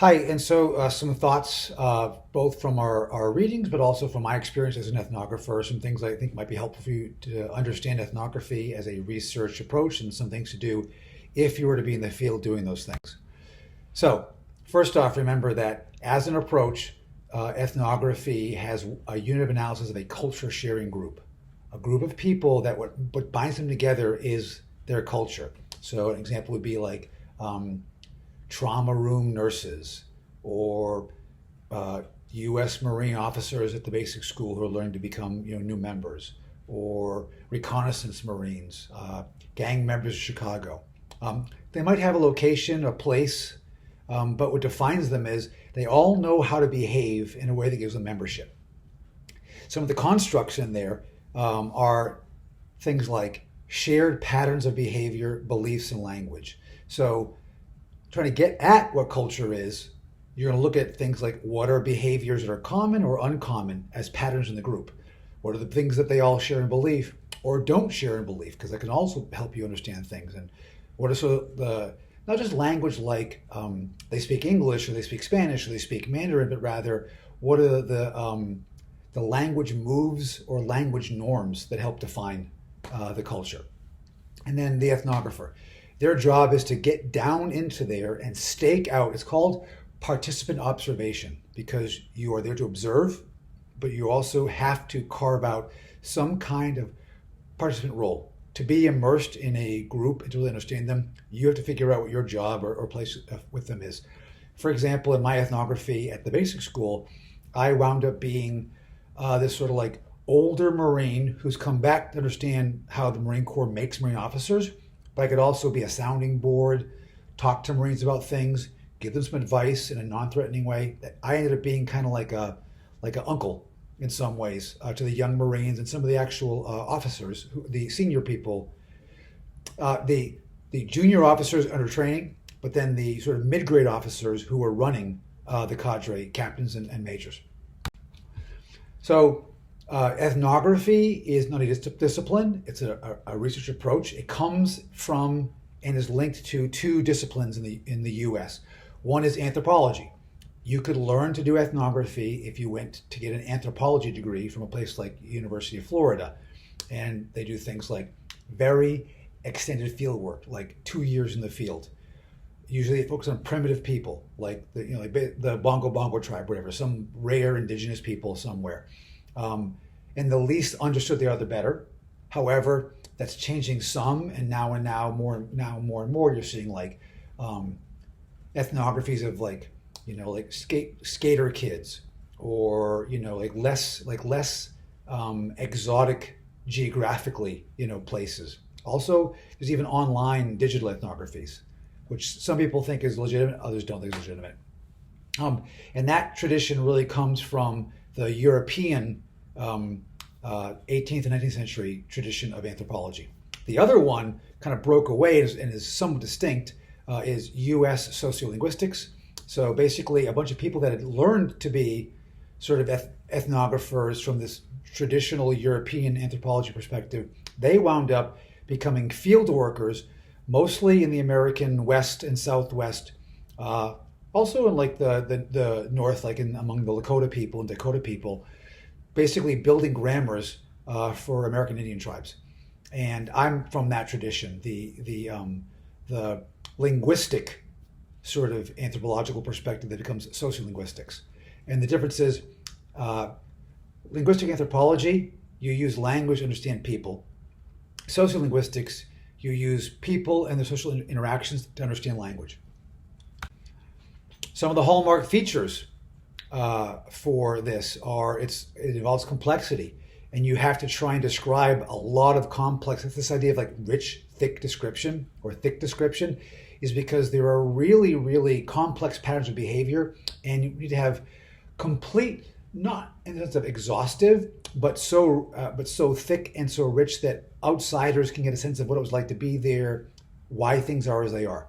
Hi, and so some thoughts, both from our readings, but also from my experience as an ethnographer, some things I think might be helpful for you to understand ethnography as a research approach, and some things to do if you were to be in the field doing those things. So, first off, remember that as an approach, ethnography has a unit of analysis of a culture sharing group, a group of people that what binds them together is their culture. So, an example would be like trauma room nurses or U.S. Marine officers at the basic school who are learning to become new members, or reconnaissance Marines, gang members of Chicago. They might have a location, a place, but what defines them is they all know how to behave in a way that gives them membership. Some of the constructs in there are things like shared patterns of behavior, beliefs, and language. So trying to get at what culture is, you're going to look at things like what are behaviors that are common or uncommon as patterns in the group? What are the things that they all share in belief or don't share in belief? Because that can also help you understand things. And what are the not just language like they speak English or they speak Spanish or they speak Mandarin, but rather what are the language moves or language norms that help define the culture? And then the ethnographer. Their job is to get down into there and stake out. It's called participant observation because you are there to observe, but you also have to carve out some kind of participant role. To be immersed in a group and to really understand them, you have to figure out what your job or place with them is. For example, in my ethnography at the basic school, I wound up being this sort of like older Marine who's come back to understand how the Marine Corps makes Marine officers, but I could also be a sounding board, talk to Marines about things, give them some advice in a non-threatening way. I ended up being kind of like an uncle in some ways to the young Marines and some of the actual officers, the senior people, the junior officers under training, but then the sort of mid-grade officers who were running the cadre, captains and majors. So ethnography is not a discipline, it's a research approach. It comes from and is linked to two disciplines in the US. One is anthropology. You could learn to do ethnography if you went to get an anthropology degree from a place like University of Florida. And they do things like very extended field work, like 2 years in the field. Usually it focuses on primitive people, like the Bongo tribe, whatever, some rare indigenous people somewhere. And the least understood they are, the better. However, that's changing some, and now more and more, you're seeing like ethnographies of like skater kids, or less exotic geographically places. Also, there's even online digital ethnographies, which some people think is legitimate, others don't think is legitimate. And that tradition really comes from the European 18th and 19th century tradition of anthropology. The other one kind of broke away and is somewhat distinct is U.S. sociolinguistics. So basically a bunch of people that had learned to be sort of ethnographers from this traditional European anthropology perspective, they wound up becoming field workers, mostly in the American West and Southwest, also in like the North, like among the Lakota people and Dakota people, basically building grammars for American Indian tribes. And I'm from that tradition, the linguistic sort of anthropological perspective that becomes sociolinguistics. And the difference is linguistic anthropology, you use language to understand people. Sociolinguistics, you use people and their social interactions to understand language. Some of the hallmark features for this are it involves complexity, and you have to try and describe a lot of complex. This idea of like rich, thick description or thick description is because there are really, really complex patterns of behavior, and you need to have complete, not in the sense of exhaustive, but so thick and so rich that outsiders can get a sense of what it was like to be there, why things are as they are.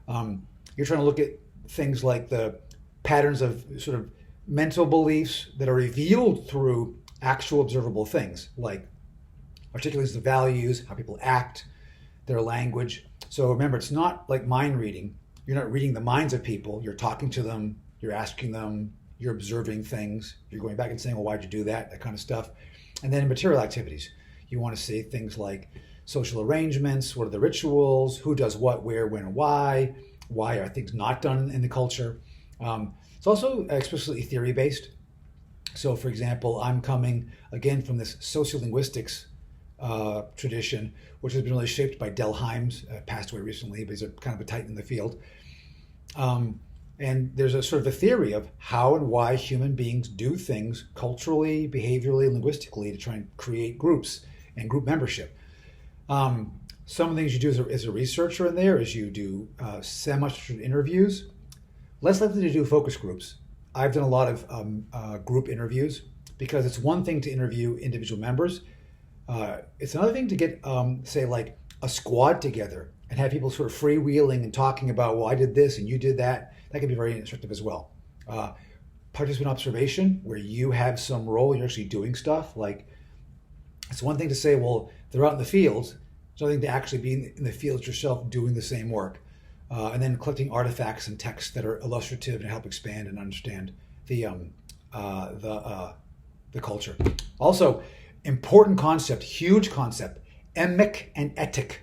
You're trying to look at things like the patterns of sort of mental beliefs that are revealed through actual observable things, like articulations of values, how people act, their language. So remember, it's not like mind reading. You're not reading the minds of people. You're talking to them. You're asking them. You're observing things. You're going back and saying, well, why'd you do that? That kind of stuff. And then in material activities, you want to say things like social arrangements, what are the rituals, who does what, where, when, and why are things not done in the culture. It's also explicitly theory-based. So, for example, I'm coming, again, from this sociolinguistics tradition, which has been really shaped by Del Hymes, passed away recently, but he's a kind of a titan in the field. And there's a sort of a theory of how and why human beings do things culturally, behaviorally, linguistically to try and create groups and group membership. Some of the things you do as a researcher in there is you do semi-structured interviews, less likely to do focus groups. I've done a lot of group interviews because it's one thing to interview individual members. It's another thing to get, say, like a squad together and have people sort of freewheeling and talking about, well, I did this and you did that. That can be very instructive as well. Participant observation, where you have some role, you're actually doing stuff. Like, it's one thing to say, well, they're out in the fields. It's another thing to actually be in the fields yourself doing the same work. And then collecting artifacts and texts that are illustrative and help expand and understand the culture. Also, important concept, huge concept, emic and etic.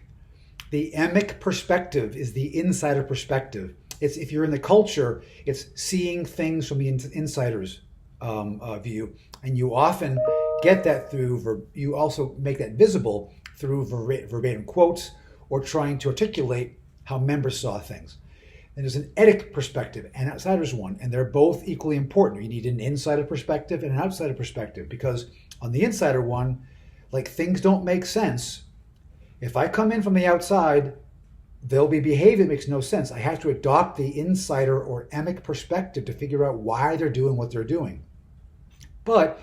The emic perspective is the insider perspective. It's, if you're in the culture, it's seeing things from the insider's view, and you often get that through, you also make that visible through verbatim quotes or trying to articulate how members saw things. And there's an etic perspective and outsider's one, and they're both equally important. You need an insider perspective and an outsider perspective, because on the insider one, like, things don't make sense. If I come in from the outside, there'll be behavior that makes no sense. I have to adopt the insider or emic perspective to figure out why they're doing what they're doing. But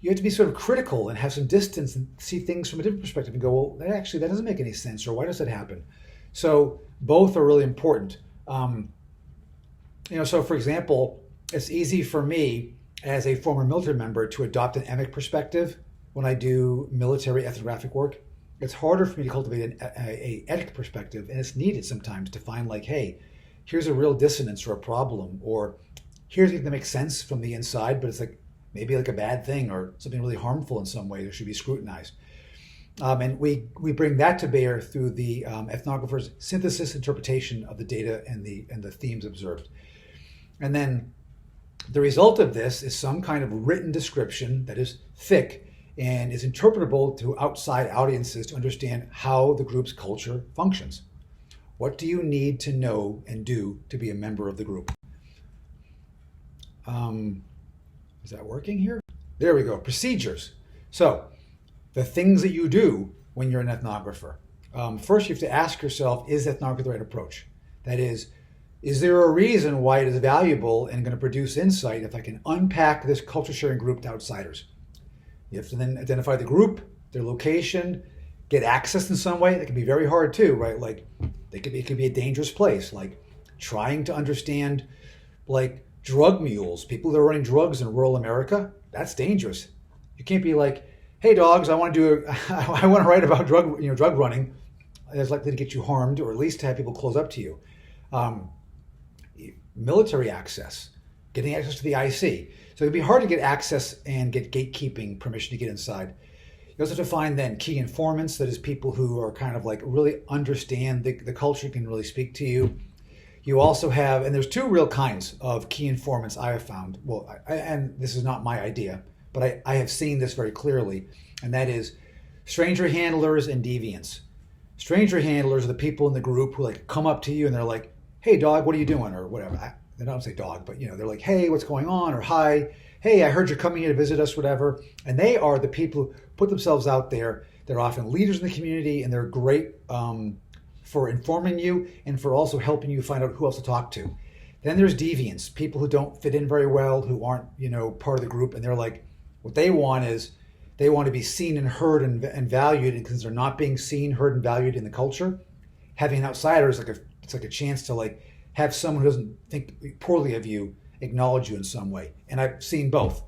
you have to be sort of critical and have some distance and see things from a different perspective and go, well, that doesn't make any sense, or why does that happen? So both are really important. So for example, it's easy for me as a former military member to adopt an emic perspective when I do military ethnographic work. It's harder for me to cultivate a etic perspective, and it's needed sometimes to find, like, hey, here's a real dissonance or a problem, or here's something that makes sense from the inside, but it's like maybe like a bad thing or something really harmful in some way that should be scrutinized. And we bring that to bear through the ethnographer's synthesis interpretation of the data and the themes observed. And then the result of this is some kind of written description that is thick and is interpretable to outside audiences to understand how the group's culture functions. What do you need to know and do to be a member of the group? Is that working here? There we go. Procedures. So, the things that you do when you're an ethnographer. First, you have to ask yourself, is ethnography the right approach? That is there a reason why it is valuable and going to produce insight if I can unpack this culture sharing group to outsiders? You have to then identify the group, their location, get access in some way. That can be very hard too, right? Like, it could be a dangerous place. Like, trying to understand, like, drug mules, people that are running drugs in rural America. That's dangerous. You can't be like, hey dogs, I want to write about drug running. That's likely to get you harmed, or at least to have people close up to you. Military access, getting access to the IC. So it'd be hard to get access and get gatekeeping permission to get inside. You also have to find then key informants, that is people who are kind of like really understand the culture, can really speak to you. You also have, and there's two real kinds of key informants I have found. Well, and this is not my idea, but I have seen this very clearly, and that is stranger handlers and deviants. Stranger handlers are the people in the group who like come up to you and they're like, hey dog, what are you doing? Or whatever. They don't say dog, but they're like, hey, what's going on? Or hi, hey, I heard you're coming here to visit us, whatever. And they are the people who put themselves out there. They're often leaders in the community, and they're great for informing you and for also helping you find out who else to talk to. Then there's deviants, people who don't fit in very well, who aren't, part of the group, and they're like, what they want is they want to be seen and heard and valued, and because they're not being seen, heard, and valued in the culture, having an outsider is like a chance to like have someone who doesn't think poorly of you acknowledge you in some way. And I've seen both.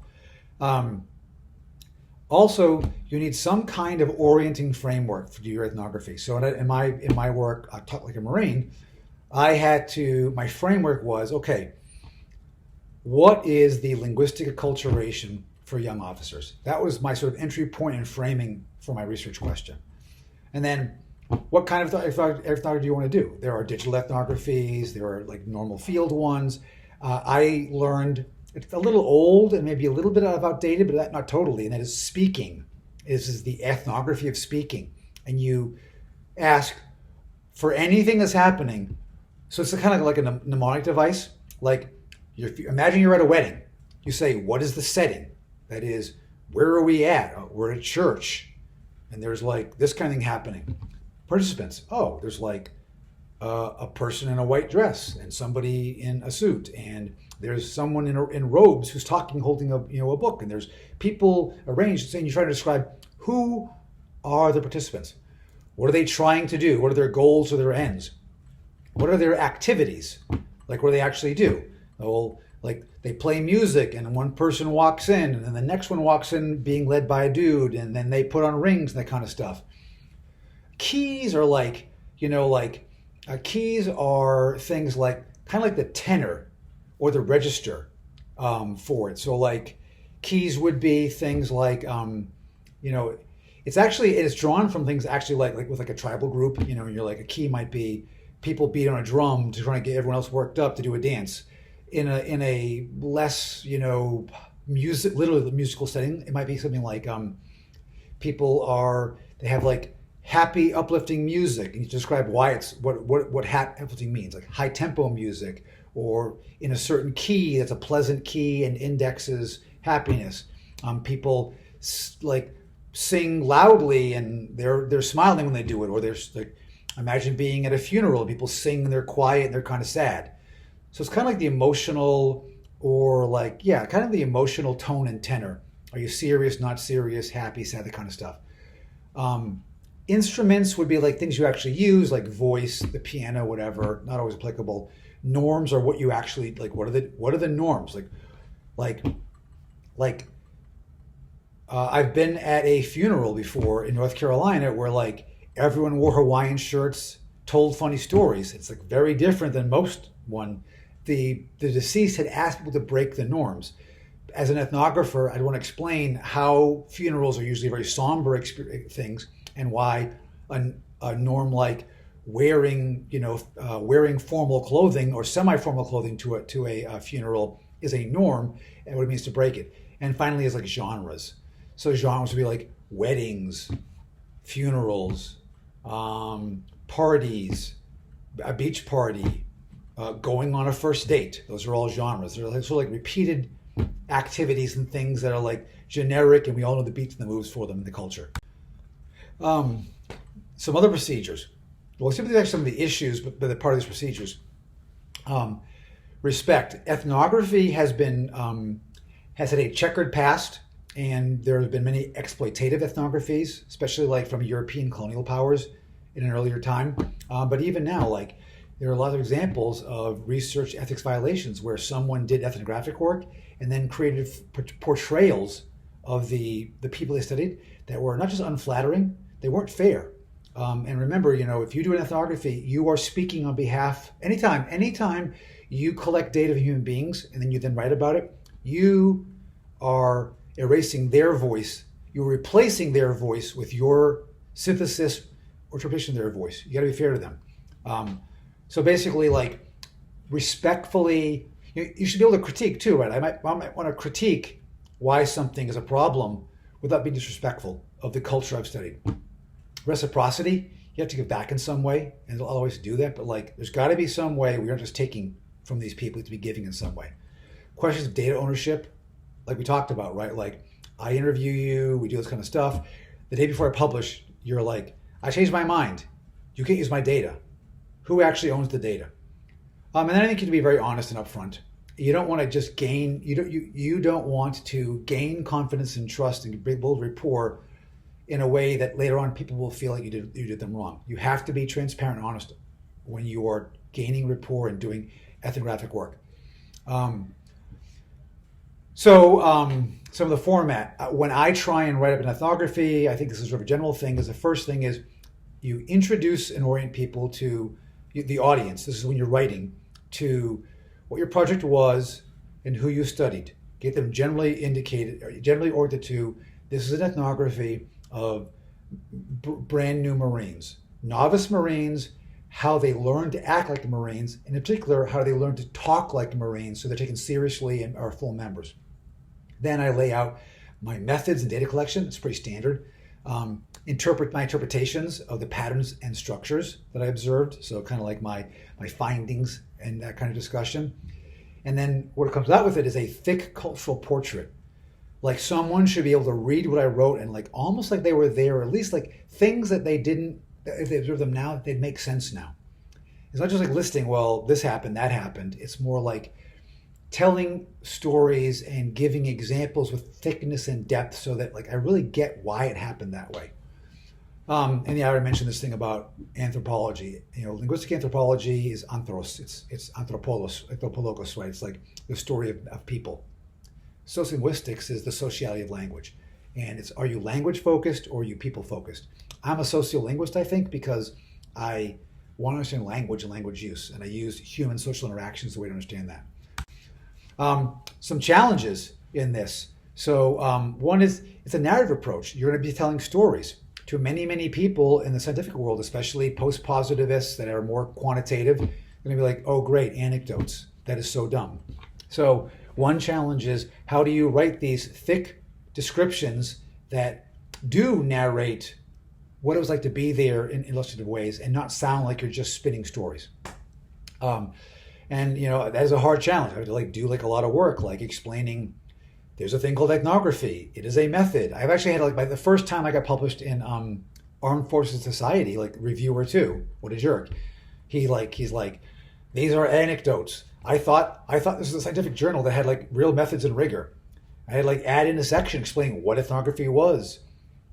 Also, you need some kind of orienting framework for your ethnography. So in my work, I taught like a Marine. my framework was, okay, what is the linguistic acculturation for young officers? That was my sort of entry point and framing for my research question. And then what kind of ethnography do you want to do? There are digital ethnographies, there are like normal field ones. I learned, it's a little old and maybe a little bit outdated, but not totally, and that is speaking. This is the ethnography of speaking. And you ask for anything that's happening. So it's kind of like a mnemonic device. Like, imagine you're at a wedding. You say, what is the setting? That is, where are we at? Oh, we're at church. And there's like this kind of thing happening. Participants. Oh, there's like a person in a white dress and somebody in a suit. And there's someone in robes who's talking, holding a book. And there's people arranged. And you're trying to describe who are the participants. What are they trying to do? What are their goals or their ends? What are their activities? Like, what do they actually do? Well, like they play music and one person walks in and then the next one walks in being led by a dude and then they put on rings and that kind of stuff. Keys are like, keys are things like, kind of like the tenor or the register for it. So like keys would be things like, it's drawn from things actually like with like a tribal group, you're like a key might be people beat on a drum to try and get everyone else worked up to do a dance. In a less, literally the musical setting, it might be something like they have like happy, uplifting music, and you describe why it's what happy, uplifting means, like high tempo music, or in a certain key that's a pleasant key and indexes happiness. People like sing loudly and they're smiling when they do it, or there's like, imagine being at a funeral, people sing and they're quiet and they're kind of sad. So it's kind of like the emotional, or like, kind of the emotional tone and tenor. Are you serious, not serious, happy, sad, that kind of stuff. Instruments would be like things you actually use, like voice, the piano, whatever, not always applicable. Norms are what you actually, like, what are the norms? I've been at a funeral before in North Carolina where like everyone wore Hawaiian shirts, told funny stories. It's like very different than most one. The deceased had asked people to break the norms. As an ethnographer, I'd want to explain how funerals are usually very somber things, and why a norm like wearing formal clothing or semi-formal clothing to a funeral is a norm, and what it means to break it. And finally, is like genres. So genres would be like weddings, funerals, parties, a beach party, going on a first date. Those are all genres. They're sort of like repeated activities and things that are like generic, and we all know the beats and the moves for them in the culture. Some other procedures. Well, simply like some of the issues, but they're part of these procedures. Respect. Ethnography has had a checkered past, and there have been many exploitative ethnographies, especially like from European colonial powers in an earlier time. But even now, like, there are a lot of examples of research ethics violations where someone did ethnographic work and then created portrayals of the people they studied that were not just unflattering, they weren't fair. And remember, if you do an ethnography, you are speaking on behalf, anytime you collect data of human beings and then you then write about it, you are erasing their voice. You're replacing their voice with your synthesis or interpretation of their voice. You got to be fair to them. So basically, like, respectfully, you should be able to critique too, right? I might want to critique why something is a problem without being disrespectful of the culture I've studied. Reciprocity, you have to give back in some way, and I'll always do that, but like, there's got to be some way we aren't just taking from these people, to be giving in some way. Questions of data ownership, like we talked about, right? Like, I interview you, we do this kind of stuff. The day before I publish, you're like, I changed my mind. You can't use my data. Who actually owns the data? And then I think you have to be very honest and upfront. You don't want to just gain, you don't want to gain confidence and trust and build rapport in a way that later on people will feel like you did them wrong. You have to be transparent and honest when you are gaining rapport and doing ethnographic work. Some of the format. When I try and write up an ethnography, I think this is sort of a general thing, is the first thing is you introduce and orient people to, the audience, this is when you're writing, to what your project was and who you studied. Get them generally indicated, or generally oriented to, this is an ethnography of brand new Marines, novice Marines, how they learn to act like the Marines, and in particular, how they learn to talk like the Marines so they're taken seriously and are full members. Then I lay out my methods and data collection. It's pretty standard. Interpret my interpretations of the patterns and structures that I observed. So kind of like my findings and that kind of discussion. And then what comes out with it is a thick cultural portrait. Like someone should be able to read what I wrote and like almost like they were there, or at least like things that they didn't, if they observe them now, they'd make sense now. It's not just like listing, well, this happened, that happened. It's more like telling stories and giving examples with thickness and depth so that like I really get why it happened that way. And yeah, I already mentioned this thing about anthropology. Linguistic anthropology is anthros. It's anthropologos, right? It's like the story of people. Sociolinguistics is the sociality of language. And it's, are you language focused or are you people focused? I'm a sociolinguist, I think, because I want to understand language and language use. And I use human social interactions the way to understand that. Some challenges in this. So one is, it's a narrative approach. You're going to be telling stories to many, many people in the scientific world, especially post-positivists that are more quantitative. They're going to be like, oh, great, anecdotes. That is so dumb. So one challenge is, how do you write these thick descriptions that do narrate what it was like to be there in illustrative ways and not sound like you're just spinning stories? And that is a hard challenge. I have to do a lot of work, like explaining there's a thing called ethnography. It is a method. I've actually had by the first time I got published in Armed Forces Society, reviewer 2, what a jerk. He's like, these are anecdotes. I thought this was a scientific journal that had real methods and rigor. I had add in a section explaining what ethnography was,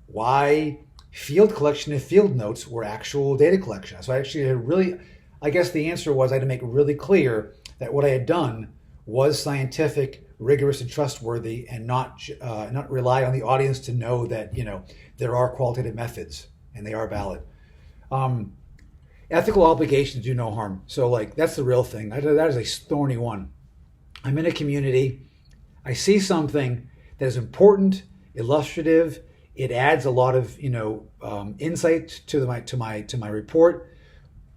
why field collection and field notes were actual data collection. So I actually had I guess the answer was I had to make it really clear that what I had done was scientific, rigorous, and trustworthy, and not rely on the audience to know that there are qualitative methods and they are valid. Ethical obligation to do no harm. So that's the real thing. That is a thorny one. I'm in a community. I see something that is important, illustrative. It adds a lot of insight to my report.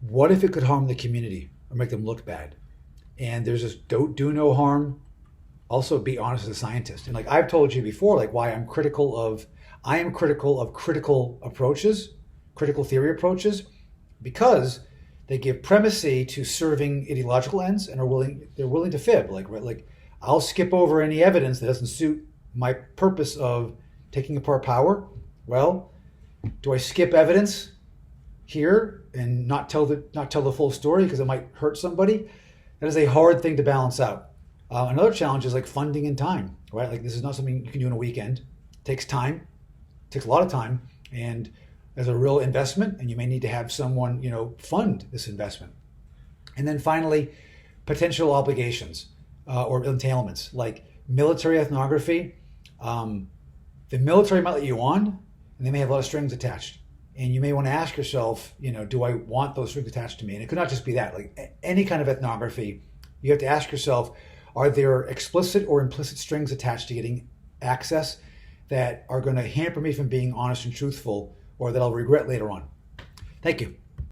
What if it could harm the community or make them look bad? And there's this don't do no harm. Also, be honest as a scientist. And I've told you before, why I am critical of critical approaches, critical theory approaches, because they give primacy to serving ideological ends and they're willing to fib. I'll skip over any evidence that doesn't suit my purpose of taking apart power. Well, do I skip evidence here and not tell the full story because it might hurt somebody? That is a hard thing to balance out. Another challenge is funding and time, right? This is not something you can do in a weekend. It takes time, it takes a lot of time, and there's a real investment, and you may need to have someone, fund this investment. And then finally, potential obligations or entailments, like military ethnography. The military might let you on, and they may have a lot of strings attached. And you may want to ask yourself, do I want those strings attached to me? And it could not just be that. Any kind of ethnography, you have to ask yourself, are there explicit or implicit strings attached to getting access that are going to hamper me from being honest and truthful, or that I'll regret later on? Thank you.